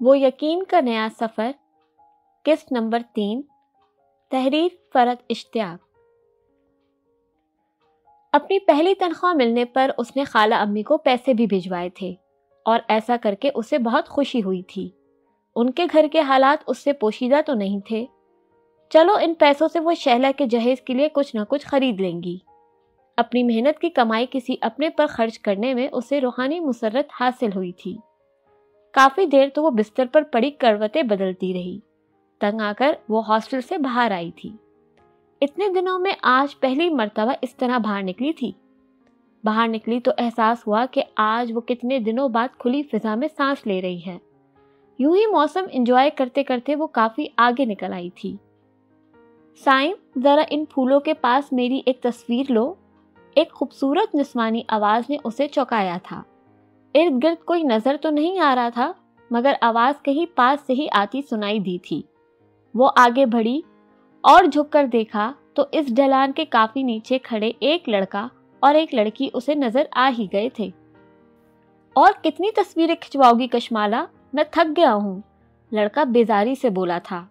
وہ یقین کا نیا سفر، قسط نمبر 3، تحریر فرحت اشتیاق۔ اپنی پہلی تنخواہ ملنے پر اس نے خالہ امی کو پیسے بھی بھجوائے تھے اور ایسا کر کے اسے بہت خوشی ہوئی تھی۔ ان کے گھر کے حالات اس سے پوشیدہ تو نہیں تھے، چلو ان پیسوں سے وہ شہلہ کے جہیز کے لیے کچھ نہ کچھ خرید لیں گی۔ اپنی محنت کی کمائی کسی اپنے پر خرچ کرنے میں اسے روحانی مسرت حاصل ہوئی تھی۔ کافی دیر تو وہ بستر پر پڑی کروٹیں بدلتی رہی، تنگ آ کر وہ ہاسٹل سے باہر آئی تھی۔ اتنے دنوں میں آج پہلی مرتبہ اس طرح باہر نکلی تھی۔ باہر نکلی تو احساس ہوا کہ آج وہ کتنے دنوں بعد کھلی فضا میں سانس لے رہی ہے۔ یوں ہی موسم انجوائے کرتے کرتے وہ کافی آگے نکل آئی تھی۔ سائم، ذرا ان پھولوں کے پاس میری ایک تصویر لو۔ ایک خوبصورت نسوانی آواز نے اسے چونکایا تھا۔ ارد گرد کوئی نظر تو نہیں آ رہا تھا، مگر آواز کہیں پاس سے ہی آتی سنائی دی تھی۔ وہ آگے بڑھی اور جھک کر دیکھا تو اس ڈھلان کے کافی نیچے کھڑے ایک لڑکا اور ایک لڑکی اسے نظر آ ہی گئے تھے۔ اور کتنی تصویریں کھنچواؤ گی کشمالہ، میں تھک گیا ہوں، لڑکا بیزاری سے بولا تھا۔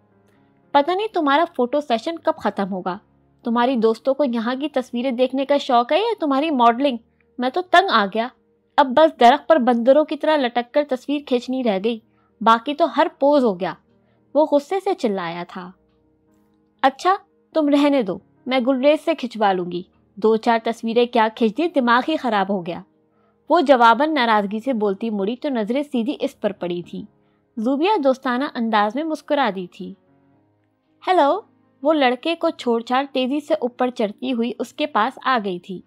پتہ نہیں تمہارا فوٹو سیشن کب ختم ہوگا۔ تمہاری دوستوں کو یہاں کی تصویریں دیکھنے کا شوق ہے یا تمہاری ماڈلنگ؟ میں تو تنگ آ گیا، اب بس درخت پر بندروں کی طرح لٹک کر تصویر کھینچنی رہ گئی، باقی تو ہر پوز ہو گیا۔ وہ غصے سے چلایا تھا۔ اچھا تم رہنے دو، میں گلریز سے کھنچوا لوں گی، 2-4 تصویریں کیا کھینچ دی، دماغ ہی خراب ہو گیا۔ وہ جواباً ناراضگی سے بولتی مڑی تو نظریں سیدھی اس پر پڑی تھی۔ زوبیہ دوستانہ انداز میں مسکرا دی تھی۔ ہیلو، وہ لڑکے کو چھوڑ چھاڑ تیزی سے اوپر چڑھتی ہوئی اس کے پاس آ گئی تھی۔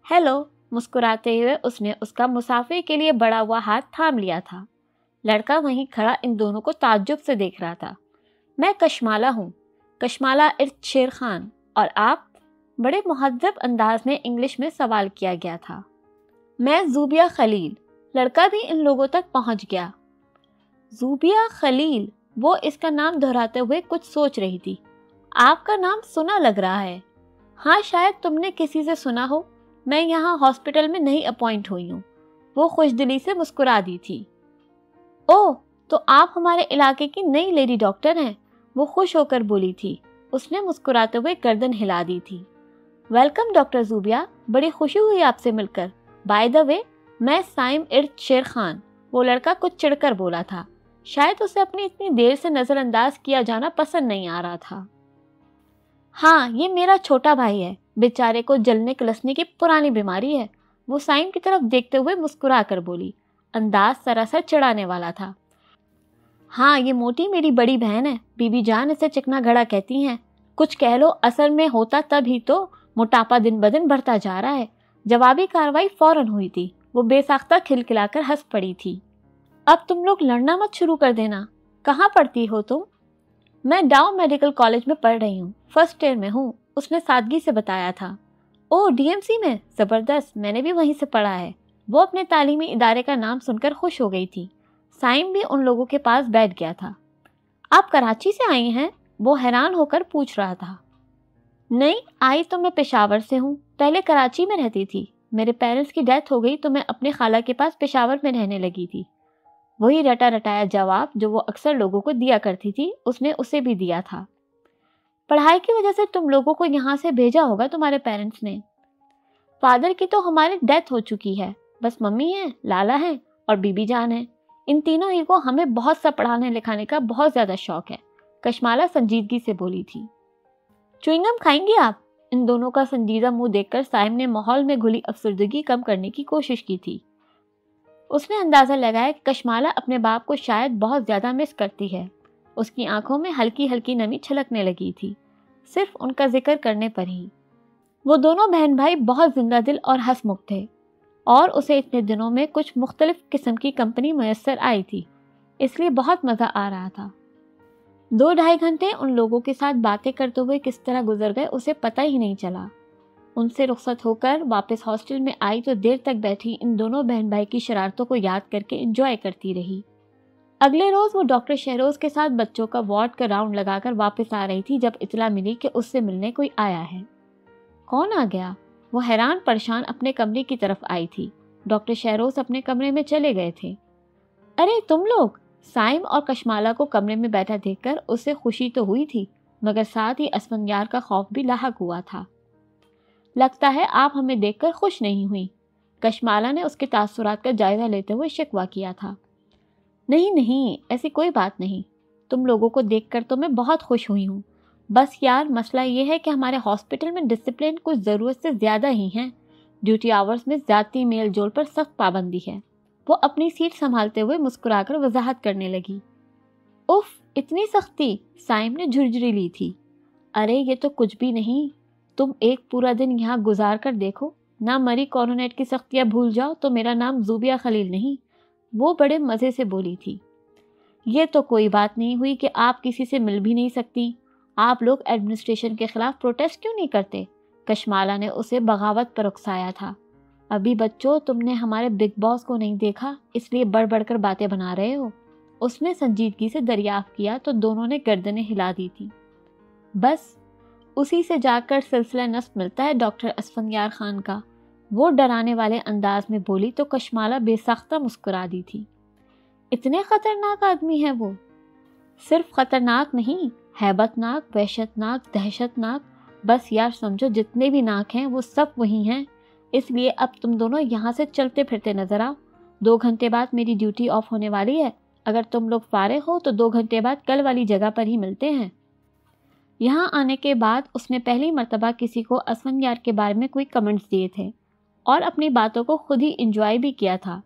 ہیلو، مسکراتے ہوئے اس نے اس کا مسافے کے لیے بڑا ہوا ہاتھ تھام لیا تھا۔ لڑکا وہیں کھڑا ان دونوں کو تعجب سے دیکھ رہا تھا۔ میں کشمالہ ہوں، کشمالہ ارد شیر خان، اور آپ؟ بڑے مہذب انداز میں انگلش میں سوال کیا گیا تھا۔ میں زوبیہ خلیل۔ لڑکا بھی ان لوگوں تک پہنچ گیا۔ زوبیہ خلیل، وہ اس کا نام دہراتے ہوئے کچھ سوچ رہی تھی۔ آپ کا نام سنا لگ رہا ہے۔ ہاں شاید تم نے کسی سے سنا ہو، میں یہاں ہاسپٹل میں نئی اپوائنٹ ہوئی ہوں۔ وہ خوش دلی سے مسکرا دی تھی۔ اوہ، تو آپ ہمارے علاقے کی نئی لیڈی ڈاکٹر ہیں، وہ خوش ہو کر بولی تھی۔ اس نے مسکراتے ہوئے گردن ہلا دی تھی۔ ویلکم ڈاکٹر زوبیہ، بڑی خوشی ہوئی آپ سے مل کر۔ بائی دا وے، میں سائم ارد شیر خان، وہ لڑکا کچھ چڑھ کر بولا تھا۔ شاید اسے اپنی اتنی دیر سے نظر انداز کیا جانا پسند نہیں آ رہا تھا۔ ہاں، یہ میرا چھوٹا بھائی ہے، بیچارے کو جلنے کلسنے کی پرانی بیماری ہے، وہ سائم کی طرف دیکھتے ہوئے مسکرا کر بولی۔ انداز سراسر چڑھانے والا تھا۔ ہاں، یہ موٹی میری بڑی بہن ہے، بی بی جان اسے چکنا گھڑا کہتی ہیں۔ کچھ کہہ لو، اثر میں ہوتا تب ہی تو، موٹاپا دن بدن بڑھتا جا رہا ہے۔ جوابی کاروائی فوراً ہوئی تھی۔ وہ بے ساختہ کھلکھلا کر ہنس پڑی تھی۔ اب تم لوگ لڑنا مت شروع کر دینا۔ کہاں پڑھتی ہو تم؟ میں ڈاؤ میڈیکل کالج میں پڑھ رہی ہوں، فرسٹ ایئر میں ہوں، اس نے سادگی سے بتایا تھا۔ اوہ، ڈی ایم سی میں، زبردست، میں نے بھی وہیں سے پڑھا ہے۔ وہ اپنے تعلیمی ادارے کا نام سن کر خوش ہو گئی تھی۔ سائم بھی ان لوگوں کے پاس بیٹھ گیا تھا۔ آپ کراچی سے آئی ہیں؟ وہ حیران ہو کر پوچھ رہا تھا۔ نہیں، آئی تو میں پشاور سے ہوں، پہلے کراچی میں رہتی تھی، میرے پیرنٹس کی ڈیتھ ہو گئی تو میں اپنے خالہ کے پاس پشاور میں رہنے لگی تھی۔ وہی رٹا رٹایا جواب جو وہ اکثر لوگوں کو دیا کرتی تھی، اس نے اسے بھی دیا تھا۔ پڑھائی کی وجہ سے تم لوگوں کو یہاں سے بھیجا ہوگا تمہارے پیرنٹس نے۔ فادر کی تو ہماری ڈیتھ ہو چکی ہے، بس ممی ہیں، لالا ہیں اور بی بی جان ہیں۔ ان تینوں ہی کو ہمیں بہت سا پڑھانے لکھانے کا بہت زیادہ شوق ہے، کشمالہ سنجیدگی سے بولی تھی۔ چوئنگم کھائیں گی آپ؟ ان دونوں کا سنجیدہ منہ دیکھ کر سائم نے ماحول میں گھلی افسردگی کم کرنے کی کوشش کی تھی۔ اس نے اندازہ لگایا کہ کشمالہ اپنے باپ کو شاید بہت زیادہ مس کرتی ہے۔ اس کی آنکھوں میں ہلکی ہلکی نمی چھلکنے لگی تھی، صرف ان کا ذکر کرنے پر ہی۔ وہ دونوں بہن بھائی بہت زندہ دل اور ہنس مکھ تھے، اور اسے اتنے دنوں میں کچھ مختلف قسم کی کمپنی میسر آئی تھی، اس لیے بہت مزہ آ رہا تھا۔ 2-2.5 گھنٹے ان لوگوں کے ساتھ باتیں کرتے ہوئے کس طرح گزر گئے اسے پتہ ہی نہیں چلا۔ ان سے رخصت ہو کر واپس ہاسٹل میں آئی تو دیر تک بیٹھی ان دونوں بہن بھائی کی شرارتوں کو یاد کر کے انجوائے کرتی رہی۔ اگلے روز وہ ڈاکٹر شہروز کے ساتھ بچوں کا وارڈ کا راؤنڈ لگا کر واپس آ رہی تھی جب اطلاع ملی کہ اس سے ملنے کوئی آیا ہے۔ کون آ گیا؟ وہ حیران پریشان اپنے کمرے کی طرف آئی تھی۔ ڈاکٹر شہروز اپنے کمرے میں چلے گئے تھے۔ ارے تم لوگ! سائم اور کشمالہ کو کمرے میں بیٹھا دیکھ کر اسے خوشی تو ہوئی تھی، مگر ساتھ ہی اسفندیار کا خوف بھی لاحق ہوا تھا۔ لگتا ہے آپ ہمیں دیکھ کر خوش نہیں ہوئی، کشمالہ نے اس کے تاثرات کا جائزہ لیتے ہوئے شکوہ کیا تھا۔ نہیں نہیں، ایسی کوئی بات نہیں، تم لوگوں کو دیکھ کر تو میں بہت خوش ہوئی ہوں۔ بس یار مسئلہ یہ ہے کہ ہمارے ہاسپٹل میں ڈسپلن کچھ ضرورت سے زیادہ ہی ہیں، ڈیوٹی آورز میں ذاتی میل جول پر سخت پابندی ہے۔ وہ اپنی سیٹ سنبھالتے ہوئے مسکرا کر وضاحت کرنے لگی۔ اف، اتنی سختی؟ سائم نے جھرجھری لی تھی۔ ارے یہ تو کچھ بھی نہیں، تم ایک پورا دن یہاں گزار کر دیکھو، نہ مری کورونیٹ کی سختیاں بھول جاؤ تو میرا نام زوبیہ خلیل نہیں۔ وہ بڑے مزے سے بولی تھی۔ یہ تو کوئی بات نہیں ہوئی کہ آپ کسی سے مل بھی نہیں سکتی، آپ لوگ ایڈمنسٹریشن کے خلاف پروٹیسٹ کیوں نہیں کرتے؟ کشمالہ نے اسے بغاوت پر اکسایا تھا۔ ابھی بچوں، تم نے ہمارے بگ باس کو نہیں دیکھا، اس لیے بڑھ بڑھ کر باتیں بنا رہے ہو۔ اس نے سنجیدگی سے دریافت کیا تو دونوں نے گردنیں ہلا دی تھی۔ بس اسی سے جا کر سلسلہ نصب ملتا ہے ڈاکٹر اسفندیار خان کا، وہ ڈرانے والے انداز میں بولی تو کشمالہ بے ساختہ مسکرا دی تھی۔ اتنے خطرناک آدمی ہے وہ؟ صرف خطرناک نہیں، ہیبت ناک، وحشت ناک، دہشت ناک، بس یار سمجھو جتنے بھی ناک ہیں وہ سب وہی ہیں۔ اس لیے اب تم دونوں یہاں سے چلتے پھرتے نظر آؤ، 2 گھنٹے بعد میری ڈیوٹی آف ہونے والی ہے، اگر تم لوگ فارغ ہو تو 2 گھنٹے بعد کل والی جگہ پر ہی ملتے ہیں۔ یہاں آنے کے بعد اس نے پہلی مرتبہ کسی کو اسفندیار کے بارے میں کوئی کمنٹس دیے تھے اور اپنی باتوں کو خود ہی انجوائے بھی کیا تھا۔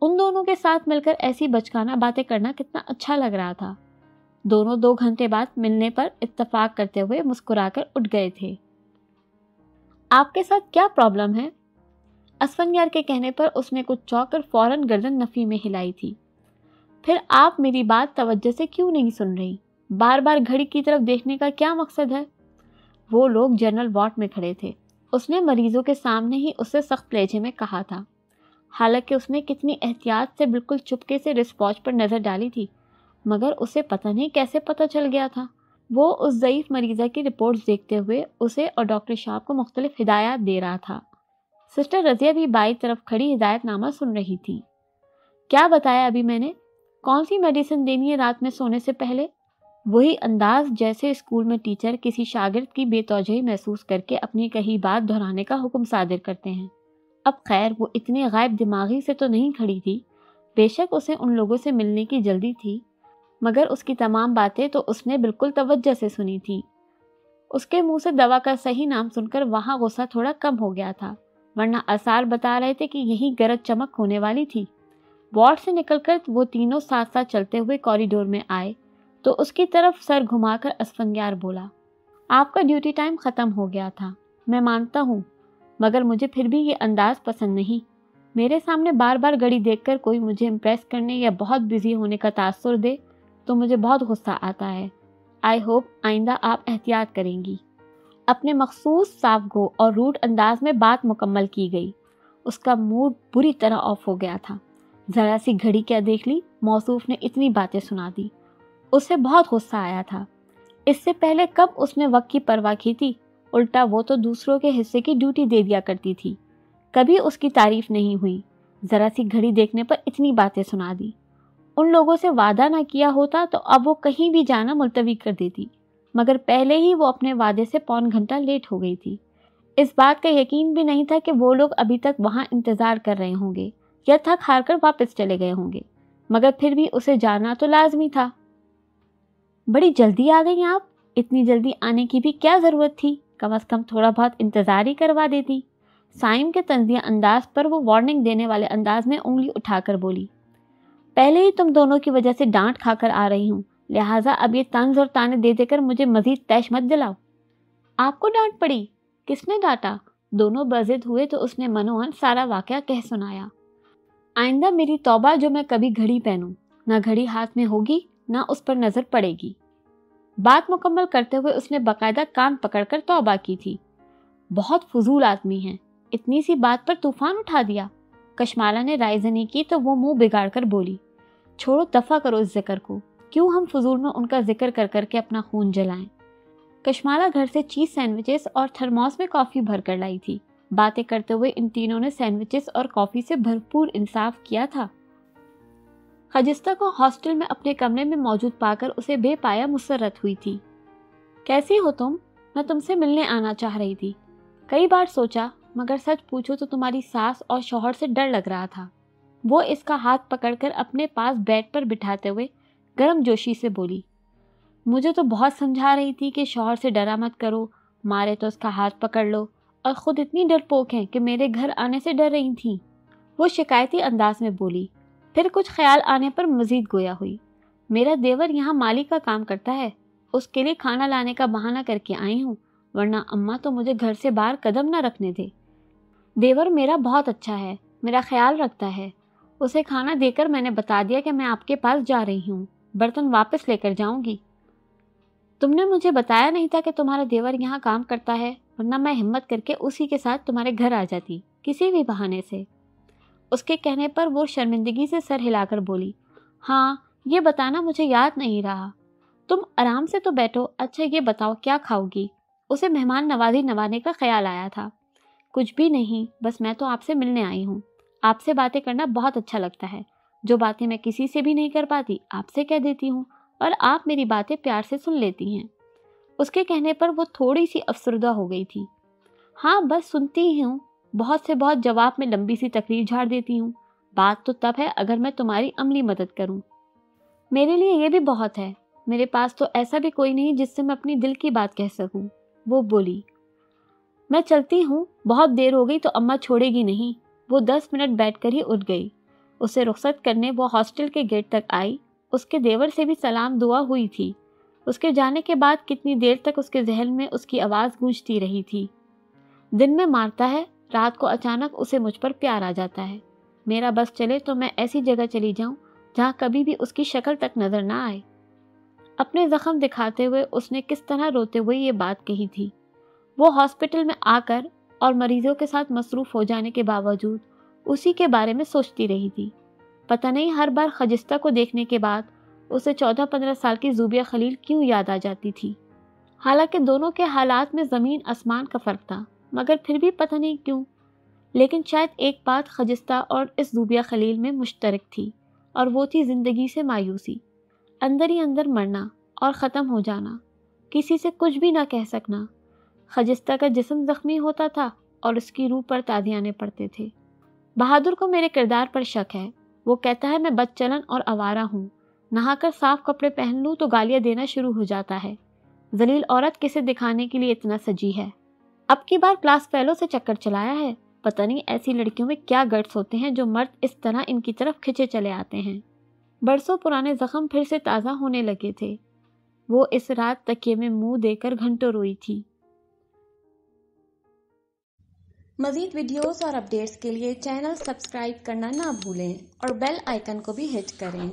ان دونوں کے ساتھ مل کر ایسی بچکانہ باتیں کرنا کتنا اچھا لگ رہا تھا۔ دونوں 2 گھنٹے بعد ملنے پر اتفاق کرتے ہوئے مسکرا کر اٹھ گئے تھے۔ آپ کے ساتھ کیا پرابلم ہے؟ اسفندیار کے کہنے پر اس نے کچھ چونک کر فوراً گردن نفی میں ہلائی تھی۔ پھر آپ میری بات توجہ سے کیوں نہیں سن رہی؟ بار بار گھڑی کی طرف دیکھنے کا کیا مقصد ہے؟ وہ لوگ جنرل وارڈ میں کھڑے تھے، اس نے مریضوں کے سامنے ہی اسے سخت لہجے میں کہا تھا، حالانکہ اس نے کتنی احتیاط سے بالکل چپکے سے رسٹ واچ پر نظر ڈالی تھی، مگر اسے پتہ نہیں کیسے پتہ چل گیا تھا۔ وہ اس ضعیف مریضہ کی رپورٹس دیکھتے ہوئے اسے اور ڈاکٹر شاپ کو مختلف ہدایات دے رہا تھا۔ سسٹر رضیہ بھی بائیں طرف کھڑی ہدایت نامہ سن رہی تھی۔ کیا بتایا ابھی میں نے؟ کون سی میڈیسن دینی ہے رات میں سونے سے پہلے؟ وہی انداز جیسے اسکول میں ٹیچر کسی شاگرد کی بے توجہی محسوس کر کے اپنی کہی بات دہرانے کا حکم صادر کرتے ہیں۔ اب خیر وہ اتنی غائب دماغی سے تو نہیں کھڑی تھی، بے شک اسے ان لوگوں سے ملنے کی جلدی تھی، مگر اس کی تمام باتیں تو اس نے بالکل توجہ سے سنی تھی۔ اس کے منہ سے دوا کا صحیح نام سن کر وہاں غصہ تھوڑا کم ہو گیا تھا، ورنہ آثار بتا رہے تھے کہ یہی گرج چمک ہونے والی تھی۔ وارڈ سے نکل کر وہ تینوں ساتھ ساتھ چلتے ہوئے کوریڈور میں آئے تو اس کی طرف سر گھما کر اسفندیار بولا، آپ کا ڈیوٹی ٹائم ختم ہو گیا تھا، میں مانتا ہوں، مگر مجھے پھر بھی یہ انداز پسند نہیں۔ میرے سامنے بار بار گھڑی دیکھ کر کوئی مجھے امپریس کرنے یا بہت بزی ہونے کا تاثر دے تو مجھے بہت غصہ آتا ہے۔ آئی ہوپ آئندہ آپ احتیاط کریں گی۔ اپنے مخصوص صاف گو اور روٹ انداز میں بات مکمل کی گئی۔ اس کا موڈ بری طرح آف ہو گیا تھا۔ ذرا سی گھڑی کیا دیکھ لی، موصوف نے اتنی باتیں سنا دی۔ اسے بہت غصہ آیا تھا۔ اس سے پہلے کب اس نے وقت کی پرواہ کی تھی؟ الٹا وہ تو دوسروں کے حصے کی ڈیوٹی دے دیا کرتی تھی، کبھی اس کی تعریف نہیں ہوئی۔ ذرا سی گھڑی دیکھنے پر اتنی باتیں سنا دی۔ ان لوگوں سے وعدہ نہ کیا ہوتا تو اب وہ کہیں بھی جانا ملتوی کر دیتی، مگر پہلے ہی وہ اپنے وعدے سے 1.25 گھنٹہ لیٹ ہو گئی تھی۔ اس بات کا یقین بھی نہیں تھا کہ وہ لوگ ابھی تک وہاں انتظار کر رہے ہوں گے یا تھک ہار کر واپس چلے گئے ہوں گے، مگر پھر بھی اسے جانا تو لازمی تھا۔ بڑی جلدی آ گئی آپ، اتنی جلدی آنے کی بھی کیا ضرورت تھی؟ کم از کم تھوڑا بہت انتظار ہی کروا دیتی۔ سائم کے طنزیہ انداز پر وہ وارننگ دینے والے انداز میں انگلی اٹھا کر بولی، پہلے ہی تم دونوں کی وجہ سے ڈانٹ کھا کر آ رہی ہوں، لہٰذا اب یہ طنز اور تانے دے دے کر مجھے مزید تیش مت دلاؤ۔ آپ کو ڈانٹ پڑی؟ کس نے ڈانٹا؟ دونوں بضد ہوئے تو اس نے منوہن سارا واقعہ کہہ سنایا۔ آئندہ میری توبہ جو میں کبھی گھڑی پہنوں، نہ گھڑی ہاتھ میں ہوگی نہ اس پر نظر پڑے گی۔ بات مکمل کرتے ہوئے اس نے باقاعدہ کان پکڑ کر توبہ کی تھی۔ بہت فضول آدمی ہیں، اتنی سی بات پر طوفان اٹھا دیا۔ کشمالہ نے رائے زنی کی تو وہ منہ بگاڑ کر بولی، چھوڑو دفع کرو اس ذکر کو، کیوں ہم فضول میں ان کا ذکر کر کر کے اپنا خون جلائیں۔ کشمالہ گھر سے چیز سینڈوچز اور تھرموس میں کافی بھر کر لائی تھی۔ باتیں کرتے ہوئے ان تینوں نے سینڈوچز اور کافی سے بھرپور انصاف کیا تھا۔ خجستہ کو ہاسٹل میں اپنے کمرے میں موجود پا کر اسے بے پایا مسرت ہوئی تھی۔ کیسی ہو تم؟ میں تم سے ملنے آنا چاہ رہی تھی۔ کئی بار سوچا، مگر سچ پوچھو تو تمہاری ساس اور شوہر سے ڈر لگ رہا تھا۔ وہ اس کا ہاتھ پکڑ کر اپنے پاس بیڈ پر بٹھاتے ہوئے گرم جوشی سے بولی۔ مجھے تو بہت سمجھا رہی تھی کہ شوہر سے ڈرا مت کرو، مارے تو اس کا ہاتھ پکڑ لو، اور خود اتنی ڈرپوک ہیں کہ میرے گھر آنے سے ڈر رہی تھیں۔ وہ شکایتی انداز میں بولی، پھر کچھ خیال آنے پر مزید گویا ہوئی۔ میرا دیور یہاں مالی کا کام کرتا ہے، اس کے لیے کھانا لانے کا بہانہ کر کے آئی ہوں، ورنہ اماں تو مجھے گھر سے باہر قدم نہ رکھنے دے۔ دیور میرا بہت اچھا ہے، میرا خیال رکھتا ہے۔ اسے کھانا دے کر میں نے بتا دیا کہ میں آپ کے پاس جا رہی ہوں، برتن واپس لے کر جاؤں گی۔ تم نے مجھے بتایا نہیں تھا کہ تمہارا دیور یہاں کام کرتا ہے، ورنہ میں ہمت کر کے اسی کے ساتھ تمہارے گھر آ جاتی، کسی بھی بہانے سے۔ اس کے کہنے پر وہ شرمندگی سے سر ہلا کر بولی، ہاں یہ بتانا مجھے یاد نہیں رہا۔ تم آرام سے تو بیٹھو، اچھا یہ بتاؤ کیا کھاؤ گی؟ اسے مہمان نوازی نوانے کا خیال آیا تھا۔ کچھ بھی نہیں، بس میں تو آپ سے ملنے آئی ہوں۔ آپ سے باتیں کرنا بہت اچھا لگتا ہے، جو باتیں میں کسی سے بھی نہیں کر پاتی آپ سے کہہ دیتی ہوں، اور آپ میری باتیں پیار سے سن لیتی ہیں۔ اس کے کہنے پر وہ تھوڑی سی افسردہ ہو گئی تھی۔ ہاں بس سنتی ہی ہوں، بہت سے بہت جواب میں لمبی سی تقریر جھاڑ دیتی ہوں۔ بات تو تب ہے اگر میں تمہاری عملی مدد کروں۔ میرے لیے یہ بھی بہت ہے، میرے پاس تو ایسا بھی کوئی نہیں جس سے میں اپنی دل کی بات کہہ سکوں۔ وہ بولی، میں چلتی ہوں، بہت دیر ہو گئی تو اماں چھوڑے گی نہیں۔ وہ 10 منٹ بیٹھ کر ہی اٹھ گئی۔ اسے رخصت کرنے وہ ہاسٹل کے گیٹ تک آئی۔ اس کے دیور سے بھی سلام دعا ہوئی تھی۔ اس کے جانے کے بعد کتنی دیر تک اس کے ذہن میں اس کی آواز گونجتی رہی تھی۔ دن میں مارتا ہے، رات کو اچانک اسے مجھ پر پیار آ جاتا ہے۔ میرا بس چلے تو میں ایسی جگہ چلی جاؤں جہاں کبھی بھی اس کی شکل تک نظر نہ آئے۔ اپنے زخم دکھاتے ہوئے اس نے کس طرح روتے ہوئے یہ بات کہی تھی۔ وہ ہاسپٹل میں آ کر اور مریضوں کے ساتھ مصروف ہو جانے کے باوجود اسی کے بارے میں سوچتی رہی تھی۔ پتہ نہیں ہر بار خجستہ کو دیکھنے کے بعد اسے 14-15 سال کی زوبیہ خلیل کیوں یاد آ جاتی تھی۔ حالانکہ دونوں کے حالات میں زمین آسمان کا فرق تھا، مگر پھر بھی پتہ نہیں کیوں، لیکن شاید ایک بات خجستہ اور اس زوبیہ خلیل میں مشترک تھی، اور وہ تھی زندگی سے مایوسی، اندر ہی اندر مرنا اور ختم ہو جانا، کسی سے کچھ بھی نہ کہہ سکنا۔ خجستہ کا جسم زخمی ہوتا تھا اور اس کی روح پر تازیانے پڑتے تھے۔ بہادر کو میرے کردار پر شک ہے۔ وہ کہتا ہے میں بد چلن اور آوارہ ہوں، نہا کر صاف کپڑے پہن لوں تو گالیاں دینا شروع ہو جاتا ہے۔ ذلیل عورت کسے دکھانے کے لیے اتنا سجی ہے۔ اب کی بار کلاس فیلو سے چکر چلایا ہے۔ پتہ نہیں ایسی لڑکیوں میں کیا گٹس ہوتے ہیں جو مرد اس طرح ان کی طرف کھچے چلے آتے ہیں۔ برسوں پرانے زخم پھر سے تازہ ہونے لگے تھے۔ وہ اس رات تکیے میں منہ دے کر گھنٹوں روئی تھی۔ مزید ویڈیوز اور اپڈیٹس کے لیے چینل سبسکرائب کرنا نہ بھولیں اور بیل آئیکن کو بھی ہٹ کریں۔